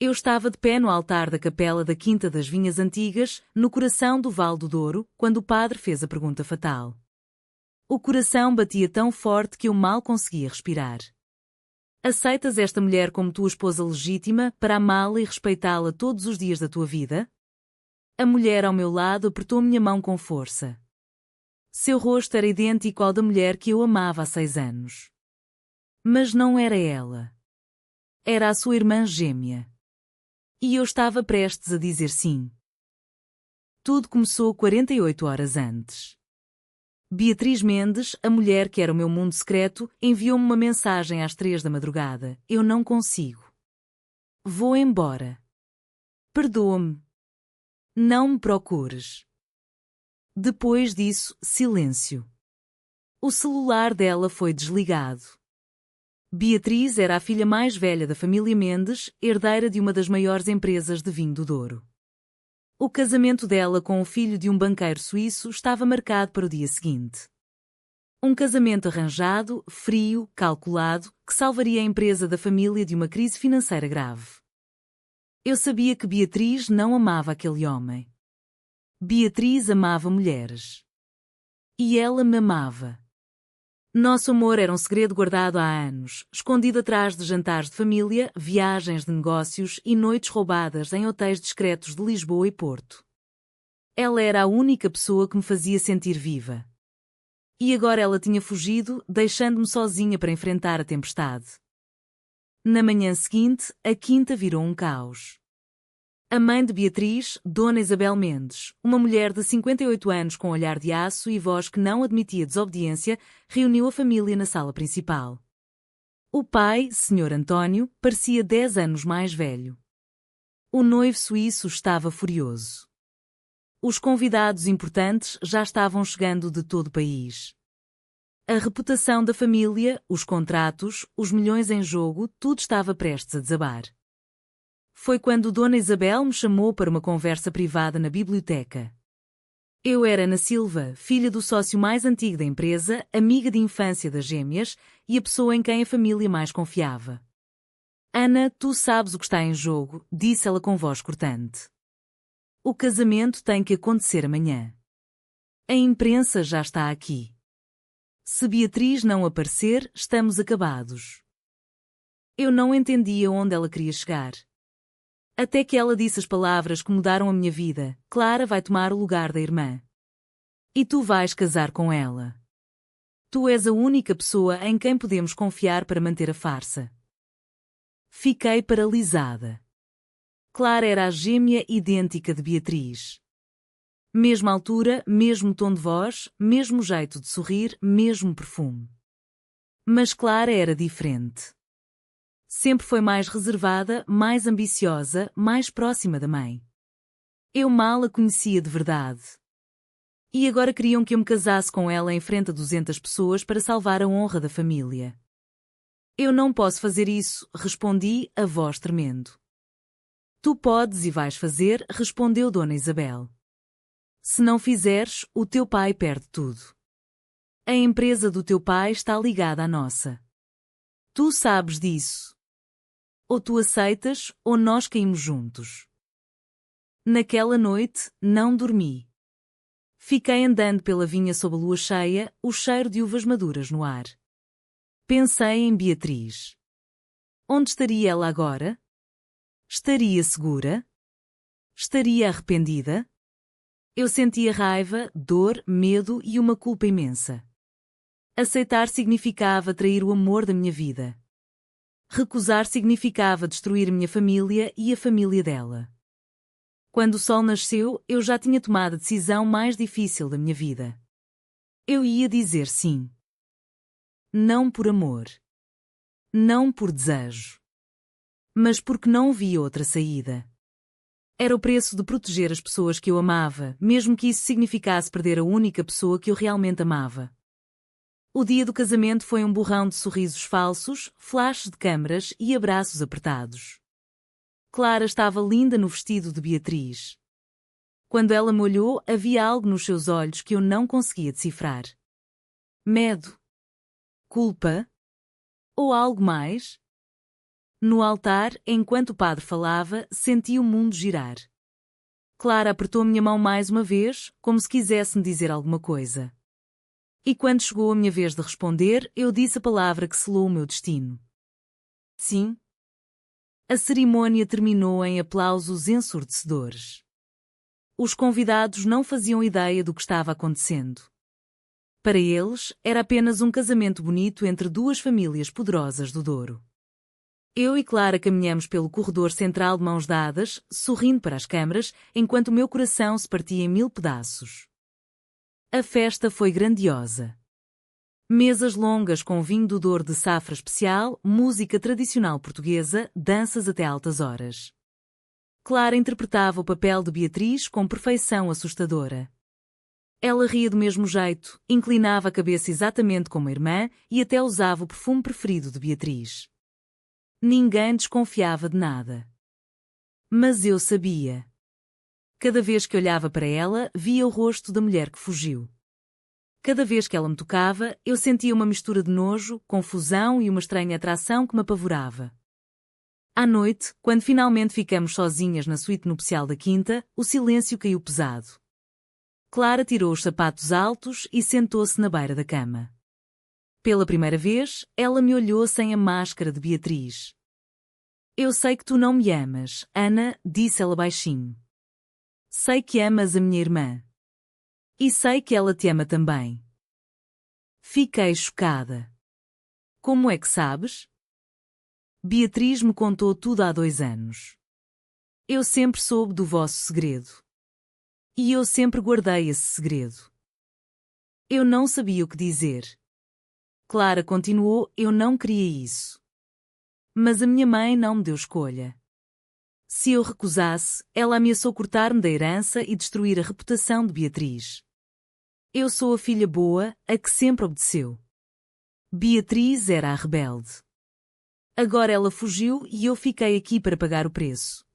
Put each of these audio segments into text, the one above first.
Eu estava de pé no altar da capela da Quinta das Vinhas Antigas, no coração do Vale do Douro, quando o padre fez a pergunta fatal. O coração batia tão forte que eu mal conseguia respirar. Aceitas esta mulher como tua esposa legítima para amá-la e respeitá-la todos os dias da tua vida? A mulher ao meu lado apertou minha mão com força. Seu rosto era idêntico ao da mulher que eu amava há 6 anos. Mas não era ela. Era a sua irmã gêmea. E eu estava prestes a dizer sim. Tudo começou 48 horas antes. Beatriz Mendes, a mulher que era o meu mundo secreto, enviou-me uma mensagem às 3 da madrugada. Eu não consigo. Vou embora. Perdoa-me. Não me procures. Depois disso, silêncio. O celular dela foi desligado. Beatriz era a filha mais velha da família Mendes, herdeira de uma das maiores empresas de vinho do Douro. O casamento dela com o filho de um banqueiro suíço estava marcado para o dia seguinte. Um casamento arranjado, frio, calculado, que salvaria a empresa da família de uma crise financeira grave. Eu sabia que Beatriz não amava aquele homem. Beatriz amava mulheres. E ela me amava. Nosso amor era um segredo guardado há anos, escondido atrás de jantares de família, viagens de negócios e noites roubadas em hotéis discretos de Lisboa e Porto. Ela era a única pessoa que me fazia sentir viva. E agora ela tinha fugido, deixando-me sozinha para enfrentar a tempestade. Na manhã seguinte, a quinta virou um caos. A mãe de Beatriz, Dona Isabel Mendes, uma mulher de 58 anos com olhar de aço e voz que não admitia desobediência, reuniu a família na sala principal. O pai, Sr. António, parecia 10 anos mais velho. O noivo suíço estava furioso. Os convidados importantes já estavam chegando de todo o país. A reputação da família, os contratos, os milhões em jogo, tudo estava prestes a desabar. Foi quando Dona Isabel me chamou para uma conversa privada na biblioteca. Eu era Ana Silva, filha do sócio mais antigo da empresa, amiga de infância das gêmeas e a pessoa em quem a família mais confiava. Ana, tu sabes o que está em jogo, disse ela com voz cortante. O casamento tem que acontecer amanhã. A imprensa já está aqui. Se Beatriz não aparecer, estamos acabados. Eu não entendia onde ela queria chegar. Até que ela disse as palavras que mudaram a minha vida. Clara vai tomar o lugar da irmã. E tu vais casar com ela. Tu és a única pessoa em quem podemos confiar para manter a farsa. Fiquei paralisada. Clara era a gêmea idêntica de Beatriz. Mesma altura, mesmo tom de voz, mesmo jeito de sorrir, mesmo perfume. Mas Clara era diferente. Sempre foi mais reservada, mais ambiciosa, mais próxima da mãe. Eu mal a conhecia de verdade. E agora queriam que eu me casasse com ela em frente a 200 pessoas para salvar a honra da família. Eu não posso fazer isso, respondi, a voz tremendo. Tu podes e vais fazer, respondeu Dona Isabel. Se não fizeres, o teu pai perde tudo. A empresa do teu pai está ligada à nossa. Tu sabes disso. Ou tu aceitas, ou nós caímos juntos. Naquela noite, não dormi. Fiquei andando pela vinha sob a lua cheia, o cheiro de uvas maduras no ar. Pensei em Beatriz. Onde estaria ela agora? Estaria segura? Estaria arrependida? Eu sentia raiva, dor, medo e uma culpa imensa. Aceitar significava trair o amor da minha vida. Recusar significava destruir minha família e a família dela. Quando o sol nasceu, eu já tinha tomado a decisão mais difícil da minha vida. Eu ia dizer sim. Não por amor. Não por desejo. Mas porque não via outra saída. Era o preço de proteger as pessoas que eu amava, mesmo que isso significasse perder a única pessoa que eu realmente amava. O dia do casamento foi um borrão de sorrisos falsos, flashes de câmaras e abraços apertados. Clara estava linda no vestido de Beatriz. Quando ela me olhou, havia algo nos seus olhos que eu não conseguia decifrar. Medo? Culpa? Ou algo mais? No altar, enquanto o padre falava, senti o mundo girar. Clara apertou minha mão mais uma vez, como se quisesse me dizer alguma coisa. E quando chegou a minha vez de responder, eu disse a palavra que selou o meu destino. Sim. A cerimônia terminou em aplausos ensurdecedores. Os convidados não faziam ideia do que estava acontecendo. Para eles, era apenas um casamento bonito entre duas famílias poderosas do Douro. Eu e Clara caminhamos pelo corredor central de mãos dadas, sorrindo para as câmaras, enquanto o meu coração se partia em 1000 pedaços. A festa foi grandiosa. Mesas longas com vinho do Douro de safra especial, música tradicional portuguesa, danças até altas horas. Clara interpretava o papel de Beatriz com perfeição assustadora. Ela ria do mesmo jeito, inclinava a cabeça exatamente como a irmã e até usava o perfume preferido de Beatriz. Ninguém desconfiava de nada. Mas eu sabia. Cada vez que olhava para ela, via o rosto da mulher que fugiu. Cada vez que ela me tocava, eu sentia uma mistura de nojo, confusão e uma estranha atração que me apavorava. À noite, quando finalmente ficamos sozinhas na suíte nupcial da quinta, o silêncio caiu pesado. Clara tirou os sapatos altos e sentou-se na beira da cama. Pela primeira vez, ela me olhou sem a máscara de Beatriz. Eu sei que tu não me amas, Ana, disse ela baixinho. Sei que amas a minha irmã. E sei que ela te ama também. Fiquei chocada. Como é que sabes? Beatriz me contou tudo há 2 anos. Eu sempre soube do vosso segredo. E eu sempre guardei esse segredo. Eu não sabia o que dizer. Clara continuou, eu não queria isso. Mas a minha mãe não me deu escolha. Se eu recusasse, ela ameaçou cortar-me da herança e destruir a reputação de Beatriz. Eu sou a filha boa, a que sempre obedeceu. Beatriz era a rebelde. Agora ela fugiu e eu fiquei aqui para pagar o preço.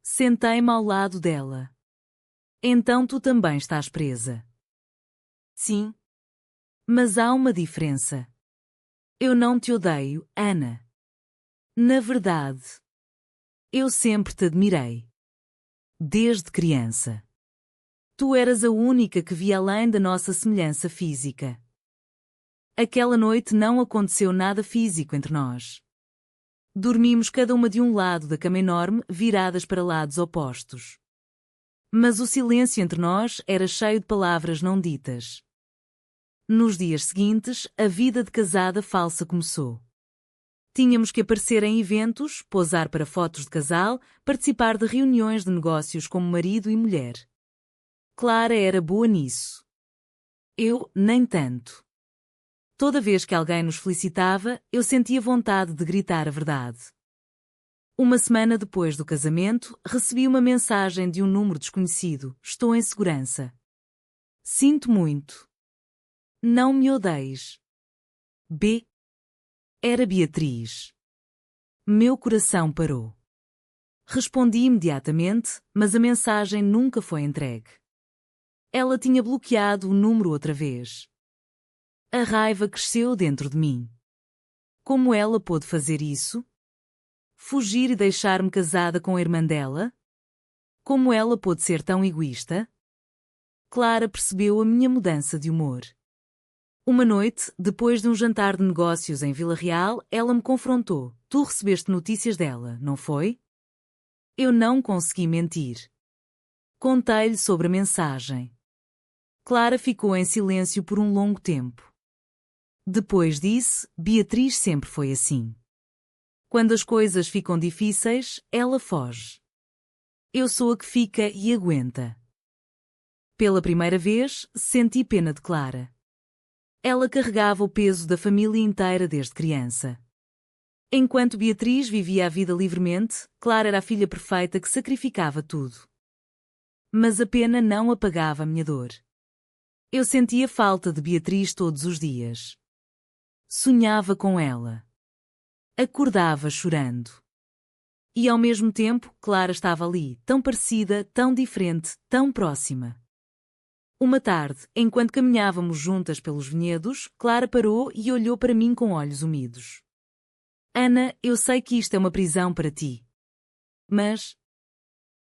Sentei-me ao lado dela. Então tu também estás presa. Sim. Mas há uma diferença. Eu não te odeio, Ana. Na verdade, eu sempre te admirei. Desde criança. Tu eras a única que via além da nossa semelhança física. Aquela noite não aconteceu nada físico entre nós. Dormimos cada uma de um lado da cama enorme, viradas para lados opostos. Mas o silêncio entre nós era cheio de palavras não ditas. Nos dias seguintes, a vida de casada falsa começou. Tínhamos que aparecer em eventos, posar para fotos de casal, participar de reuniões de negócios como marido e mulher. Clara era boa nisso. Eu, nem tanto. Toda vez que alguém nos felicitava, eu sentia vontade de gritar a verdade. Uma semana depois do casamento, recebi uma mensagem de um número desconhecido. Estou em segurança. Sinto muito. Não me odeies. B. Era Beatriz. Meu coração parou. Respondi imediatamente, mas a mensagem nunca foi entregue. Ela tinha bloqueado o número outra vez. A raiva cresceu dentro de mim. Como ela pôde fazer isso? Fugir e deixar-me casada com a irmã dela? Como ela pôde ser tão egoísta? Clara percebeu a minha mudança de humor. Uma noite, depois de um jantar de negócios em Vila Real, ela me confrontou. Tu recebeste notícias dela, não foi? Eu não consegui mentir. Contei-lhe sobre a mensagem. Clara ficou em silêncio por um longo tempo. Depois disse, Beatriz sempre foi assim. Quando as coisas ficam difíceis, ela foge. Eu sou a que fica e aguenta. Pela primeira vez, senti pena de Clara. Ela carregava o peso da família inteira desde criança. Enquanto Beatriz vivia a vida livremente, Clara era a filha perfeita que sacrificava tudo. Mas a pena não apagava a minha dor. Eu sentia falta de Beatriz todos os dias. Sonhava com ela. Acordava chorando. E ao mesmo tempo, Clara estava ali, tão parecida, tão diferente, tão próxima. Uma tarde, enquanto caminhávamos juntas pelos vinhedos, Clara parou e olhou para mim com olhos úmidos. Ana, eu sei que isto é uma prisão para ti. Mas,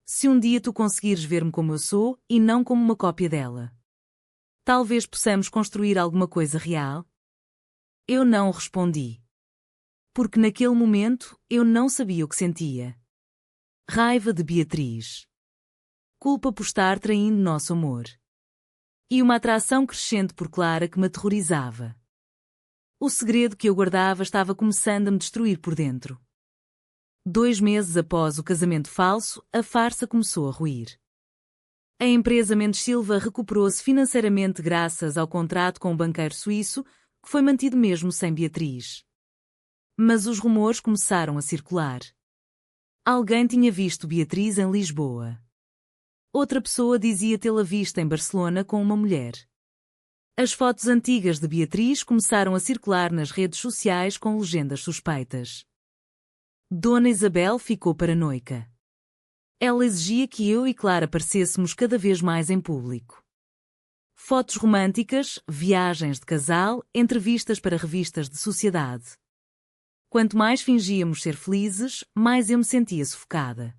se um dia tu conseguires ver-me como eu sou e não como uma cópia dela, talvez possamos construir alguma coisa real? Eu não respondi. Porque naquele momento eu não sabia o que sentia. Raiva de Beatriz. Culpa por estar traindo nosso amor. E uma atração crescente por Clara que me aterrorizava. O segredo que eu guardava estava começando a me destruir por dentro. 2 meses após o casamento falso, a farsa começou a ruir. A empresa Mendes Silva recuperou-se financeiramente graças ao contrato com o banqueiro suíço, que foi mantido mesmo sem Beatriz. Mas os rumores começaram a circular. Alguém tinha visto Beatriz em Lisboa. Outra pessoa dizia tê-la vista em Barcelona com uma mulher. As fotos antigas de Beatriz começaram a circular nas redes sociais com legendas suspeitas. Dona Isabel ficou paranoica. Ela exigia que eu e Clara aparecêssemos cada vez mais em público. Fotos românticas, viagens de casal, entrevistas para revistas de sociedade. Quanto mais fingíamos ser felizes, mais eu me sentia sufocada.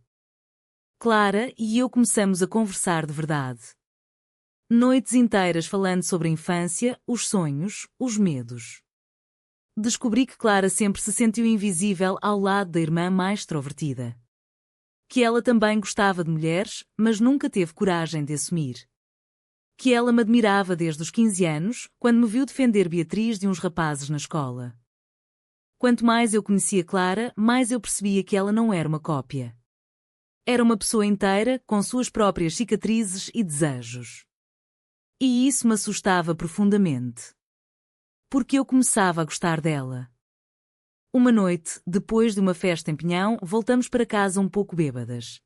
Clara e eu começamos a conversar de verdade. Noites inteiras falando sobre a infância, os sonhos, os medos. Descobri que Clara sempre se sentiu invisível ao lado da irmã mais extrovertida. Que ela também gostava de mulheres, mas nunca teve coragem de assumir. Que ela me admirava desde os 15 anos, quando me viu defender Beatriz de uns rapazes na escola. Quanto mais eu conhecia Clara, mais eu percebia que ela não era uma cópia. Era uma pessoa inteira, com suas próprias cicatrizes e desejos. E isso me assustava profundamente. Porque eu começava a gostar dela. Uma noite, depois de uma festa em Pinhão, voltamos para casa um pouco bêbadas.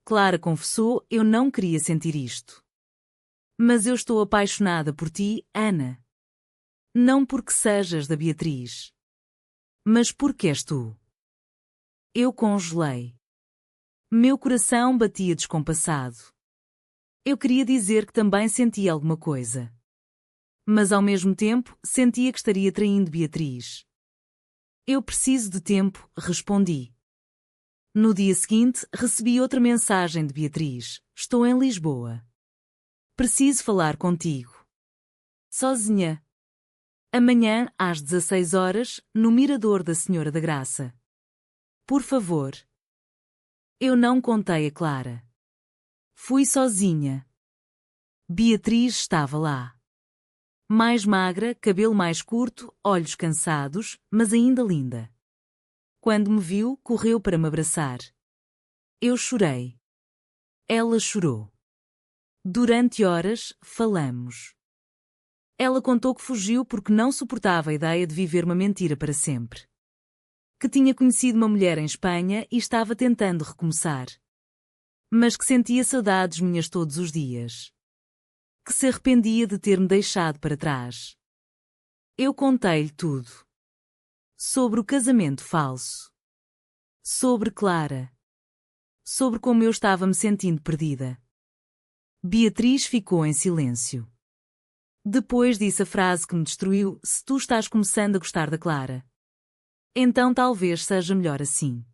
Clara confessou, eu não queria sentir isto. Mas eu estou apaixonada por ti, Ana. Não porque sejas da Beatriz. Mas porque és tu. Eu congelei. Meu coração batia descompassado. Eu queria dizer que também sentia alguma coisa. Mas ao mesmo tempo, sentia que estaria traindo Beatriz. Eu preciso de tempo, respondi. No dia seguinte, recebi outra mensagem de Beatriz. Estou em Lisboa. Preciso falar contigo. Sozinha. Amanhã, às 16 horas, no Mirador da Senhora da Graça. Por favor. Eu não contei a Clara. Fui sozinha. Beatriz estava lá. Mais magra, cabelo mais curto, olhos cansados, mas ainda linda. Quando me viu, correu para me abraçar. Eu chorei. Ela chorou. Durante horas, falamos. Ela contou que fugiu porque não suportava a ideia de viver uma mentira para sempre. Que tinha conhecido uma mulher em Espanha e estava tentando recomeçar. Mas que sentia saudades minhas todos os dias. Que se arrependia de ter-me deixado para trás. Eu contei-lhe tudo. Sobre o casamento falso. Sobre Clara. Sobre como eu estava me sentindo perdida. Beatriz ficou em silêncio. Depois disse a frase que me destruiu: se tu estás começando a gostar da Clara, então talvez seja melhor assim.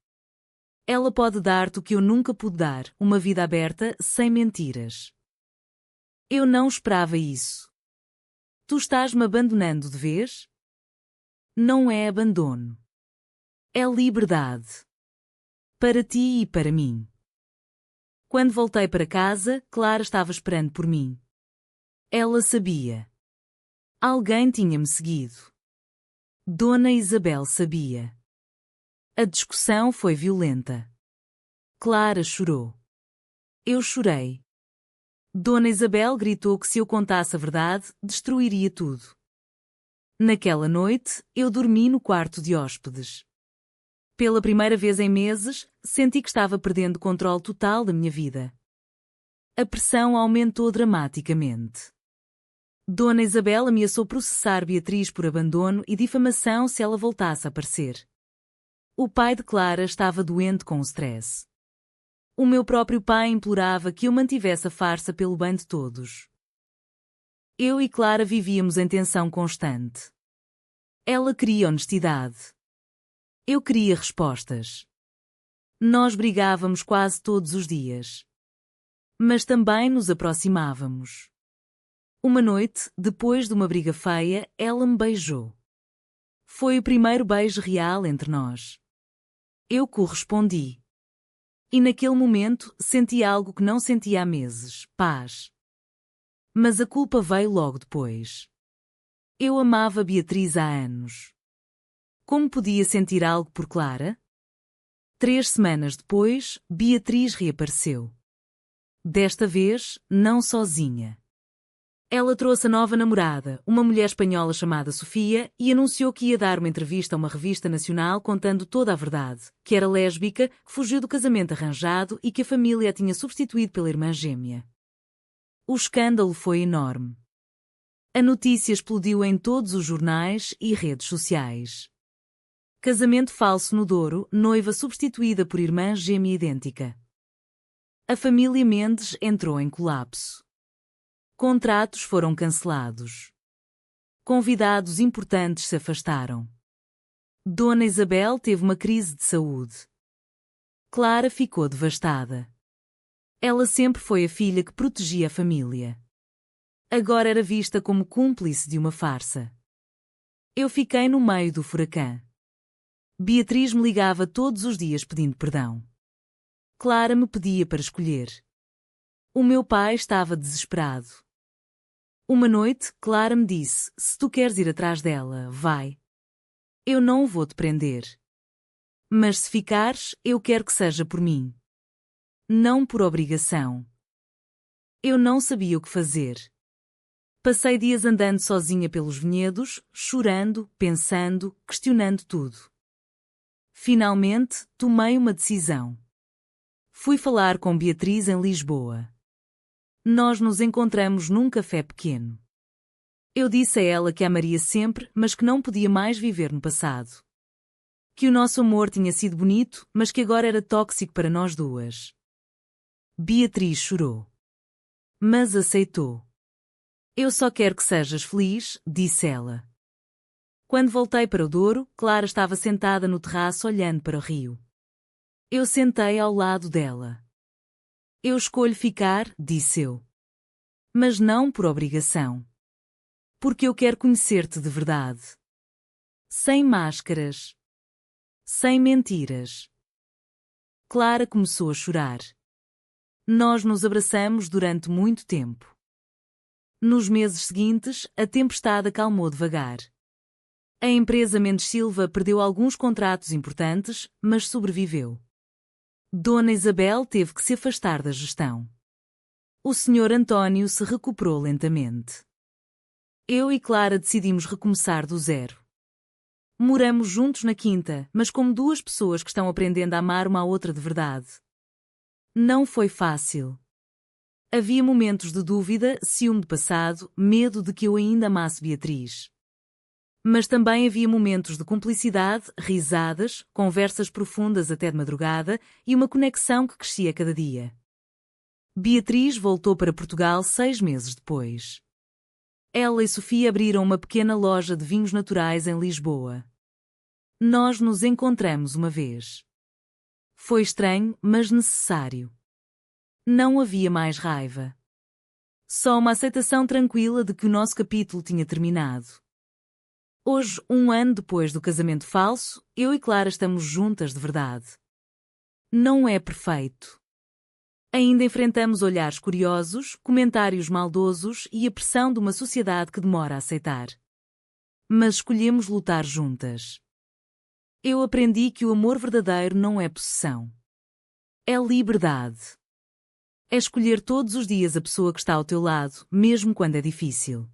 Ela pode dar-te o que eu nunca pude dar, uma vida aberta, sem mentiras. Eu não esperava isso. Tu estás-me abandonando de vez? Não é abandono. É liberdade. Para ti e para mim. Quando voltei para casa, Clara estava esperando por mim. Ela sabia. Alguém tinha-me seguido. Dona Isabel sabia. A discussão foi violenta. Clara chorou. Eu chorei. Dona Isabel gritou que se eu contasse a verdade, destruiria tudo. Naquela noite, eu dormi no quarto de hóspedes. Pela primeira vez em meses, senti que estava perdendo o controle total da minha vida. A pressão aumentou dramaticamente. Dona Isabel ameaçou processar Beatriz por abandono e difamação se ela voltasse a aparecer. O pai de Clara estava doente com o stress. O meu próprio pai implorava que eu mantivesse a farsa pelo bem de todos. Eu e Clara vivíamos em tensão constante. Ela queria honestidade. Eu queria respostas. Nós brigávamos quase todos os dias. Mas também nos aproximávamos. Uma noite, depois de uma briga feia, ela me beijou. Foi o primeiro beijo real entre nós. Eu correspondi. E naquele momento senti algo que não sentia há meses: paz. Mas a culpa veio logo depois. Eu amava Beatriz há anos. Como podia sentir algo por Clara? 3 semanas depois, Beatriz reapareceu. Desta vez, não sozinha. Ela trouxe a nova namorada, uma mulher espanhola chamada Sofia, e anunciou que ia dar uma entrevista a uma revista nacional contando toda a verdade, que era lésbica, que fugiu do casamento arranjado e que a família a tinha substituído pela irmã gêmea. O escândalo foi enorme. A notícia explodiu em todos os jornais e redes sociais. Casamento falso no Douro, noiva substituída por irmã gêmea idêntica. A família Mendes entrou em colapso. Contratos foram cancelados. Convidados importantes se afastaram. Dona Isabel teve uma crise de saúde. Clara ficou devastada. Ela sempre foi a filha que protegia a família. Agora era vista como cúmplice de uma farsa. Eu fiquei no meio do furacão. Beatriz me ligava todos os dias pedindo perdão. Clara me pedia para escolher. O meu pai estava desesperado. Uma noite, Clara me disse: se tu queres ir atrás dela, vai. Eu não vou te prender. Mas se ficares, eu quero que seja por mim. Não por obrigação. Eu não sabia o que fazer. Passei dias andando sozinha pelos vinhedos, chorando, pensando, questionando tudo. Finalmente, tomei uma decisão. Fui falar com Beatriz em Lisboa. Nós nos encontramos num café pequeno. Eu disse a ela que a amaria sempre, mas que não podia mais viver no passado. Que o nosso amor tinha sido bonito, mas que agora era tóxico para nós duas. Beatriz chorou. Mas aceitou. Eu só quero que sejas feliz, disse ela. Quando voltei para o Douro, Clara estava sentada no terraço olhando para o rio. Eu sentei ao lado dela. Eu escolho ficar, disse eu. Mas não por obrigação. Porque eu quero conhecer-te de verdade. Sem máscaras. Sem mentiras. Clara começou a chorar. Nós nos abraçamos durante muito tempo. Nos meses seguintes, a tempestade acalmou devagar. A empresa Mendes Silva perdeu alguns contratos importantes, mas sobreviveu. Dona Isabel teve que se afastar da gestão. O Sr. António se recuperou lentamente. Eu e Clara decidimos recomeçar do zero. Moramos juntos na quinta, mas como duas pessoas que estão aprendendo a amar uma à outra de verdade. Não foi fácil. Havia momentos de dúvida, ciúme de passado, medo de que eu ainda amasse Beatriz. Mas também havia momentos de cumplicidade, risadas, conversas profundas até de madrugada e uma conexão que crescia cada dia. Beatriz voltou para Portugal 6 meses depois. Ela e Sofia abriram uma pequena loja de vinhos naturais em Lisboa. Nós nos encontramos uma vez. Foi estranho, mas necessário. Não havia mais raiva. Só uma aceitação tranquila de que o nosso capítulo tinha terminado. Hoje, 1 ano depois do casamento falso, eu e Clara estamos juntas de verdade. Não é perfeito. Ainda enfrentamos olhares curiosos, comentários maldosos e a pressão de uma sociedade que demora a aceitar. Mas escolhemos lutar juntas. Eu aprendi que o amor verdadeiro não é possessão. É liberdade. É escolher todos os dias a pessoa que está ao teu lado, mesmo quando é difícil.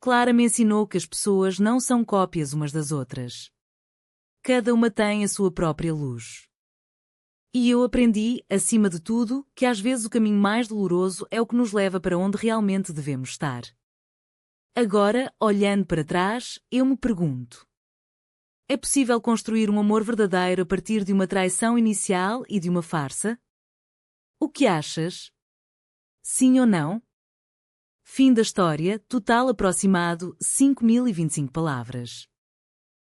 Clara me ensinou que as pessoas não são cópias umas das outras. Cada uma tem a sua própria luz. E eu aprendi, acima de tudo, que às vezes o caminho mais doloroso é o que nos leva para onde realmente devemos estar. Agora, olhando para trás, eu me pergunto: é possível construir um amor verdadeiro a partir de uma traição inicial e de uma farsa? O que achas? Sim ou não? Fim da história, total aproximado 5.025 palavras.